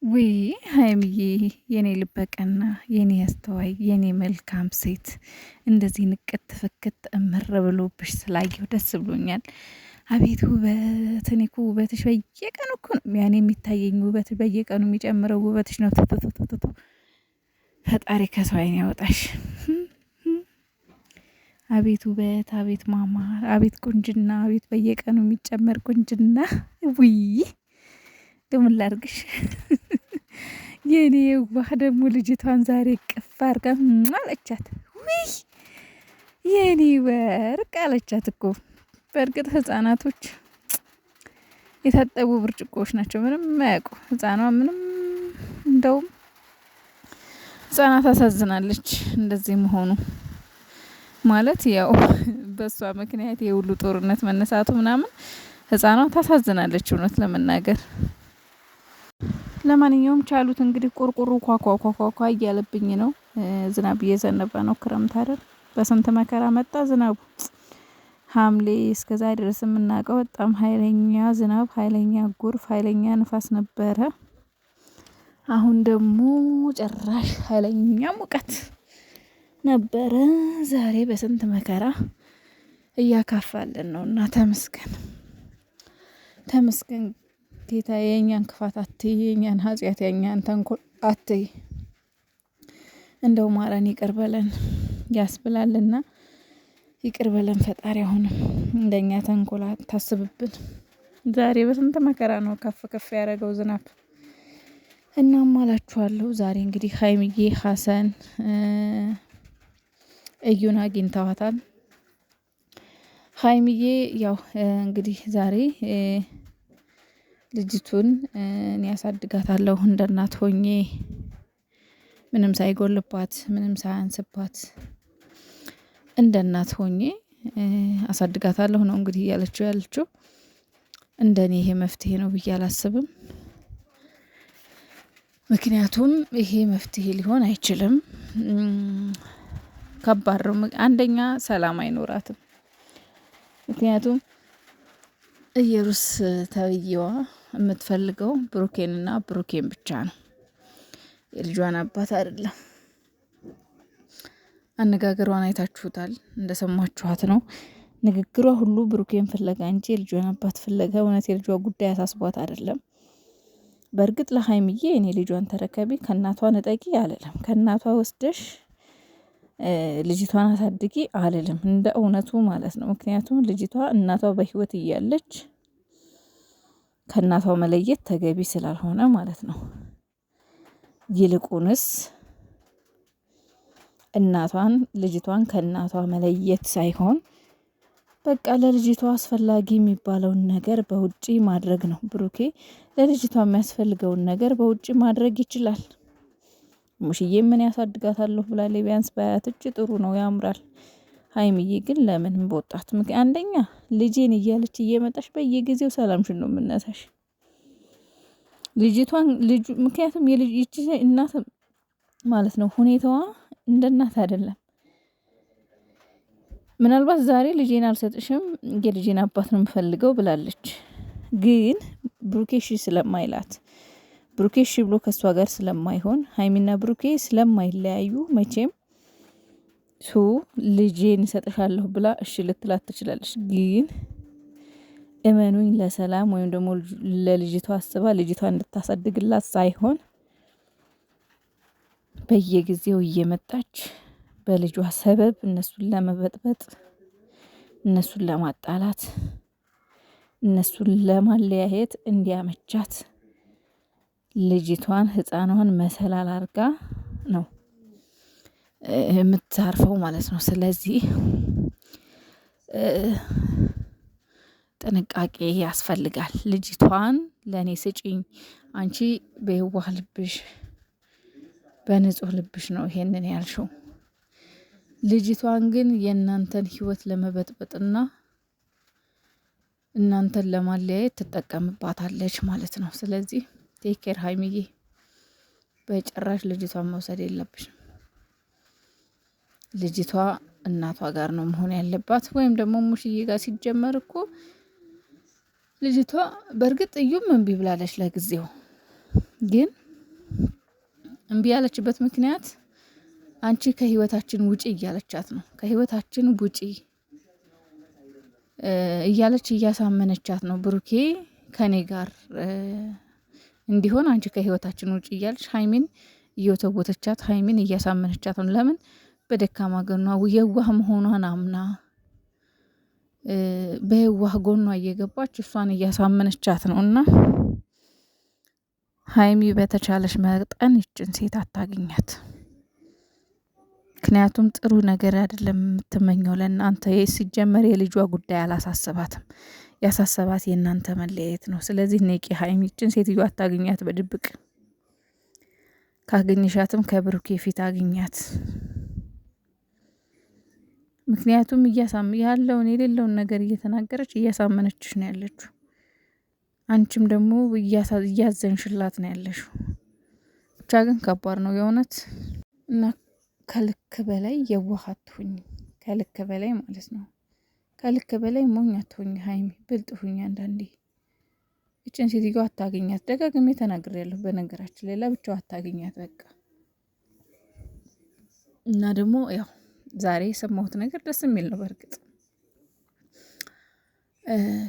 ውይ ሀይሚዬ የኔ ልበቀና የኔ አስተዋይ የኔ መልካም ሴት እንደዚህ ንቅት ፍክት እምር ብሎብሽ ስላየው ደስ ብሎኛል። አቤት ውበት! እኔ እኮ ውበትሽ በየቀኑ እኮ ነው ያኔ የሚታየኝ ውበት በየቀኑ የሚጨምረው ውበትሽ ነው። ቱቱቱቱቱ ፈጣሪ ከሰው አይን ያወጣሽ። አቤት ውበት! አቤት ማማር! አቤት ቁንጅና! አቤት በየቀኑ የሚጨመር ቁንጅና! ውይ ደምን ላርግሽ የኔ የዋህ ደግሞ ልጅቷን ዛሬ ቅፍ አርጋ አለቻት። ውይ የኔ ወርቅ አለቻት እኮ። በእርግጥ ህጻናቶች የታጠቡ ብርጭቆዎች ናቸው፣ ምንም ማያውቁ። ህጻኗ ምንም እንደውም ህጻናት አሳዝናለች እንደዚህ መሆኑ ማለት ያው በሷ ምክንያት የሁሉ ጦርነት መነሳቱ ምናምን ህጻኗ ታሳዝናለች እውነት ለመናገር። ለማንኛውም ቻሉት እንግዲህ ቁርቁሩ ኳኳኳኳኳ እያለብኝ ነው። ዝናብ እየዘነበ ነው። ክረምት አይደል? በስንት መከራ መጣ ዝናቡ። ሐምሌ እስከዛ ድረስ የምናውቀው በጣም ኃይለኛ ዝናብ፣ ኃይለኛ ጎርፍ፣ ኃይለኛ ንፋስ ነበረ። አሁን ደግሞ ጭራሽ ኃይለኛ ሙቀት ነበረ። ዛሬ በስንት መከራ እያካፋልን ነው እና ተመስገን ተመስገን ጌታ። የእኛን ክፋት አትይ፣ የእኛን ኃጢአት፣ የእኛን ተንኮል አትይ። እንደው ማረን ይቅር በለን ያስብላልና ይቅር በለን ፈጣሪ። አሁንም እንደኛ ተንኮል ታስብብን። ዛሬ በስንት መከራ ነው ከፍ ከፍ ያደረገው ዝናብ። እናም አላችኋለሁ ዛሬ እንግዲህ ሀይሚዬ ሀሰን እዩን አግኝተዋታል። ሀይሚዬ ያው እንግዲህ ዛሬ ልጅቱን እኔ ያሳድጋታለሁ እንደ እናት ሆኜ ምንም ሳይጎልባት ምንም ሳያንስባት እንደ እናት ሆኜ አሳድጋታለሁ ነው እንግዲህ ያለችው። እንደኔ ይሄ መፍትሄ ነው ብዬ አላስብም። ምክንያቱም ይሄ መፍትሄ ሊሆን አይችልም። ከባድ ነው። አንደኛ ሰላም አይኖራትም። ምክንያቱም ኢየሩስ ተብዬዋ የምትፈልገው ብሩኬንና ብሩኬን ብቻ ነው፣ የልጇን አባት አይደለም። አነጋገሯን አይታችሁታል፣ እንደሰማችኋት ነው። ንግግሯ ሁሉ ብሩኬን ፍለጋ እንጂ የልጇን አባት ፍለጋ፣ እውነት የልጇ ጉዳይ አሳስቧት አይደለም። በእርግጥ ለሀይሚዬ እኔ ልጇን ተረከቢ ከእናቷ ነጠቂ አልልም፣ ከእናቷ ወስደሽ ልጅቷን አሳድጊ አልልም፣ እንደ እውነቱ ማለት ነው። ምክንያቱም ልጅቷ እናቷ በህይወት እያለች ከእናቷ መለየት ተገቢ ስላልሆነ ማለት ነው። ይልቁንስ ልጅቷን ከእናቷ መለየት ሳይሆን በቃ ለልጅቷ አስፈላጊ የሚባለውን ነገር በውጪ ማድረግ ነው። ብሩኬ ለልጅቷ የሚያስፈልገውን ነገር በውጪ ማድረግ ይችላል። ሙሽዬ ምን ያሳድጋታለሁ ብላለች። ቢያንስ ባያት እጅ ጥሩ ነው፣ ያምራል። ሀይሚዬ ግን ለምን በወጣት አንደኛ ልጄን እያለች እየመጣሽ በየጊዜው ሰላምሽን ነው የምነሳሽ ልጅቷን ምክንያቱም የልጅ እናት ማለት ነው። ሁኔታዋ እንደ እናት አይደለም። ምናልባት ዛሬ ልጄን አልሰጥሽም የልጄን አባት ነው የምፈልገው ብላለች። ግን ብሩኬ እሺ ስለማይላት ብሩኬ እሺ ብሎ ከእሷ ጋር ስለማይሆን ሀይሚና ብሩኬ ስለማይለያዩ መቼም ልጄን እሰጥሻለሁ ብላ እሺ ልትላት ትችላለች። ግን እመኑኝ ለሰላም ወይም ደግሞ ለልጅቷ አስባ ልጅቷ እንድታሳድግላት ሳይሆን በየጊዜው እየመጣች በልጇ ሰበብ እነሱን ለመበጥበጥ፣ እነሱን ለማጣላት፣ እነሱን ለማለያየት እንዲያመቻት ልጅቷን ህፃኗን መሰላል አርጋ ነው የምታርፈው ማለት ነው። ስለዚህ ጥንቃቄ ያስፈልጋል። ልጅቷን ለእኔ ስጪኝ፣ አንቺ በየዋህ ልብሽ በንጹህ ልብሽ ነው ይሄንን ያልሽው። ልጅቷን ግን የእናንተን ህይወት ለመበጥበጥና እናንተን ለማለያየት ትጠቀምባታለች ማለት ነው። ስለዚህ ቴኬር ሀይሚዬ፣ በጭራሽ ልጅቷን መውሰድ የለብሽም። ልጅቷ እናቷ ጋር ነው መሆን ያለባት፣ ወይም ደግሞ ሙሽዬ ጋር። ሲጀመር እኮ ልጅቷ በእርግጥ እዩም እምቢ ብላለች ለጊዜው፣ ግን እምቢ ያለችበት ምክንያት አንቺ ከህይወታችን ውጪ እያለቻት ነው። ከህይወታችን ውጪ እያለች እያሳመነቻት ነው። ብሩኬ ከኔ ጋር እንዲሆን አንቺ ከህይወታችን ውጪ እያለች ሀይሚን እየወተወተቻት ሀይሚን እያሳመነቻት ነው። ለምን? በደካማ ጎኗ የዋህ መሆኗን አምና በየዋህ ጎኗ እየገባች እሷን እያሳመነቻት ነው። እና ሀይሚ በተቻለሽ መጠን ይችን ሴት አታገኛት። ምክንያቱም ጥሩ ነገር አይደለም የምትመኘው ለእናንተ። ሲጀመር የልጇ ጉዳይ አላሳሰባትም። ያሳሰባት የእናንተ መለያየት ነው። ስለዚህ ነቂ ሀይሚ፣ ይችን ሴትዮ አታገኛት በድብቅ። ካገኘሻትም ከብሩኬ ፊት አግኛት። ምክንያቱም ያለውን የሌለውን ነገር እየተናገረች እያሳመነችሽ ነው ያለችው። አንቺም ደግሞ እያዘንሽላት ነው ያለሽው። ብቻ ግን ከባድ ነው የእውነት። እና ከልክ በላይ የዋህ አትሁኝ። ከልክ በላይ ማለት ነው። ከልክ በላይ ሞኝ አትሁኝ ሀይሚ፣ ብልጥ ሁኝ አንዳንዴ። እችን ሴትዮ አታገኛት። ደጋግሜ ተናግሬያለሁ በነገራችን ላይ። ለብቻው አታገኛት በቃ። እና ደግሞ ያው ዛሬ የሰማሁት ነገር ደስ የሚል ነው። በእርግጥ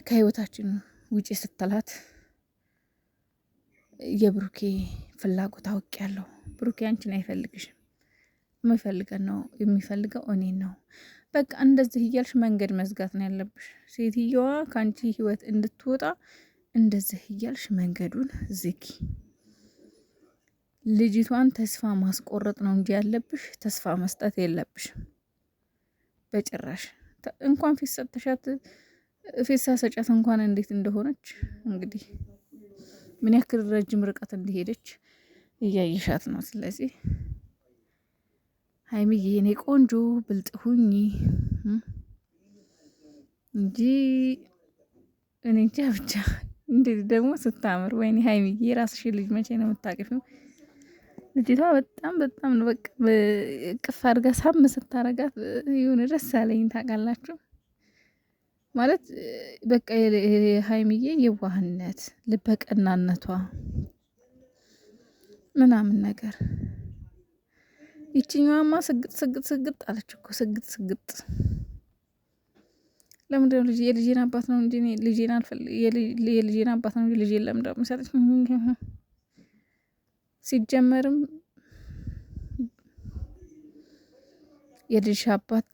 ከህይወታችን ውጪ ስትላት የብሩኬ ፍላጎት አውቄያለሁ። ብሩኬ አንቺን አይፈልግሽም። የሚፈልገው እኔን ነው። በቃ እንደዚህ እያልሽ መንገድ መዝጋት ነው ያለብሽ። ሴትየዋ ከአንቺ ህይወት እንድትወጣ እንደዚህ እያልሽ መንገዱን ዝጊ። ልጅቷን ተስፋ ማስቆረጥ ነው እንጂ ያለብሽ ተስፋ መስጠት የለብሽም በጭራሽ። እንኳን ፊት ሰጥተሻት ፊት ሳሰጫት እንኳን እንዴት እንደሆነች እንግዲህ ምን ያክል ረጅም ርቀት እንደሄደች እያየሻት ነው። ስለዚህ ሀይሚዬ የኔ ቆንጆ ብልጥ ሁኚ እንጂ እኔ እንጃ ብቻ። እንዴት ደግሞ ስታምር! ወይኔ ሀይሚዬ የራስሽ ልጅ መቼ ነው የምታቅፊው? ልጅቷ በጣም በጣም ነው በቃ ቅፍ አድርጋ ሳም ስታረጋት የሆነ ደስ አለኝ። ታውቃላችሁ ማለት በቃ የሀይሚዬ የዋህነት ልበቀናነቷ ምናምን ነገር። ይችኛዋማ ስግጥ አለች እኮ ስግጥ። ለምንድነው ልጅ የልጄን አባት ነው እንጂ የልጄን አባት ነው እንጂ ልጄን ለምን ደግሞ ሰጠች? ሲጀመርም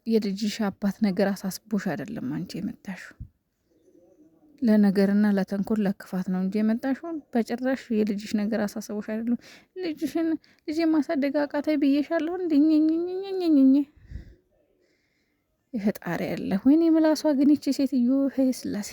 የልጅሽ አባት ነገር አሳስቦሽ አይደለም አንቺ የመጣሽው። ለነገርና ለተንኮል ለክፋት ነው እንጂ የመጣሽው በጭራሽ የልጅሽ ነገር አሳስቦሽ አይደለም። ልጅ ማሳደግ አቃታይ ብዬሻለሁ። እንዲኝኝኝኝኝኝ የፈጣሪ ያለ ወይኔ ምላሷ ግን ይቺ ሴትዮ ሄ ስላሴ